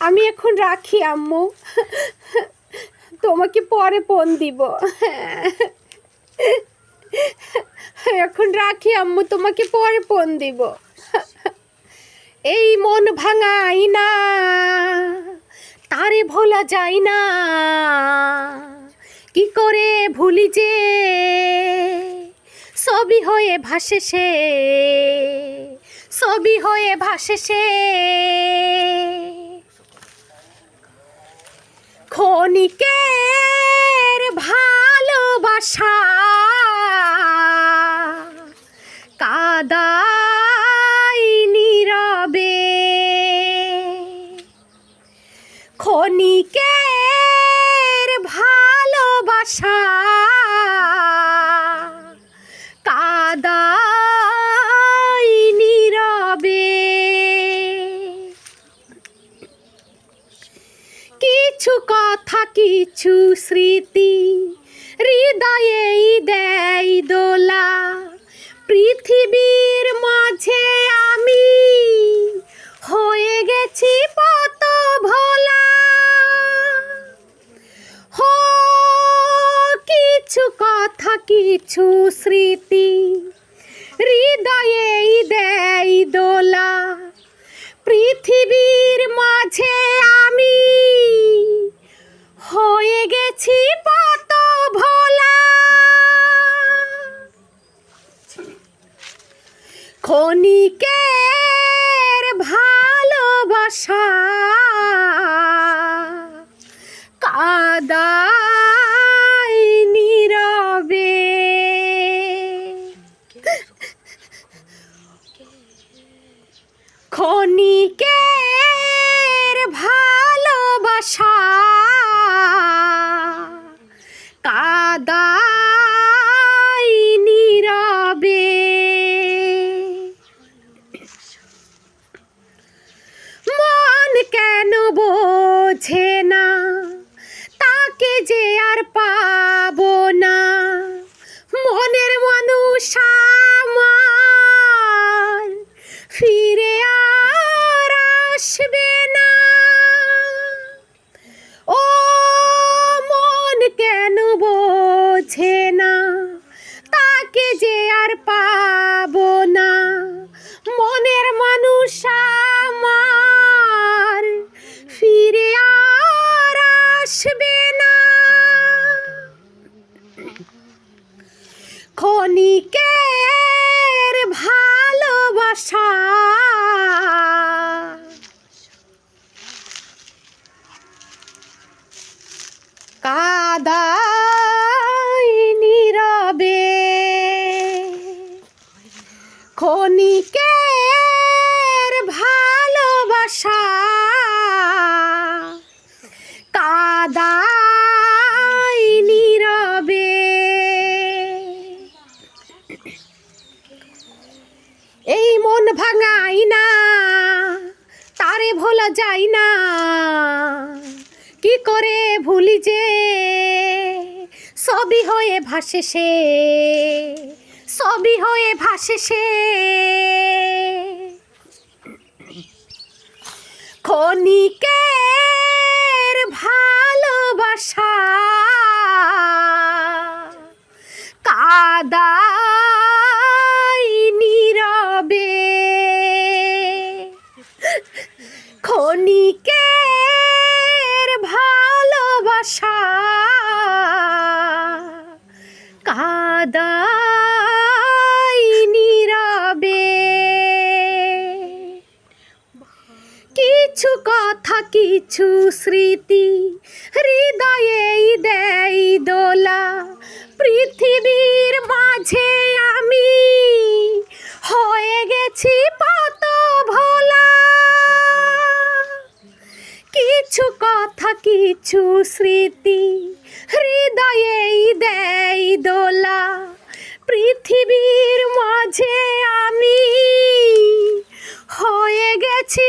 আমি এখন রাখি আম্মু, তোমাকে পরে ফোন দিব। এখন রাখি আম্মু, তোমাকে পরে ফোন দিব। এই মন ভাঙাই না, তারে ভোলা যায় না, কি করে ভুলি যে সবই হয়ে ভাসে সে, সবই হয়ে ভাসে সে। ক্ষণিকের ভালোবাসা কাদাই নীরবে, ক্ষণিকের ভালোবাসা কাদাই নীরবে। কিছু কথা কিছু স্মৃতি হৃদয়েই দেয় দোলা, পৃথিবীর মাঝে আমি হয়ে গেছি পত ভোলা। হো কিছু কথা কিছু স্মৃতি হৃদয়েই দেয় দোলা, পৃথিবীর মাঝে আমি হয়ে গেছি পত ভোলা। ক্ষণিকের ভালোবাসা কাদাই নীরবে। ক্ষণিকের ভালোবাসা কাদাই নীরবে। মন কেন বোঝে না, তাকে যে আর পাবো না, মনের মানুষ আমার ফিরে আর আসবে না। ও মন কেন বোঝে না, তাকে যে আর পাবো না, মনের মানুষ আমার ফিরে আর আসবে না। ক্ষণিকের ভালোবাসা কাদাই নীরবে। ক্ষণিকের ভালোবাসা কাদাই নীরবে। এই মন ভাঙাই না, তারে ভোলা যায় না, কি করে ভুলি যে সবই হয়ে ভাসে সে, সবই হয়ে ভাসে সে। ক্ষণিকের ভালোবাসা কাদাই নীরবে। ক্ষণিকের ভালোবাসা কাদাই নীরবে। কিছু কথা কিছু স্মৃতি হৃদয়েই দেয় দোলা, পৃথিবীর মাঝে আমি হয়ে গেছি পত ভোলা। কিছু কথা কিছু স্মৃতি হৃদয়েই দেয় দোলা, পৃথিবীর মাঝে আমি হয়ে গেছি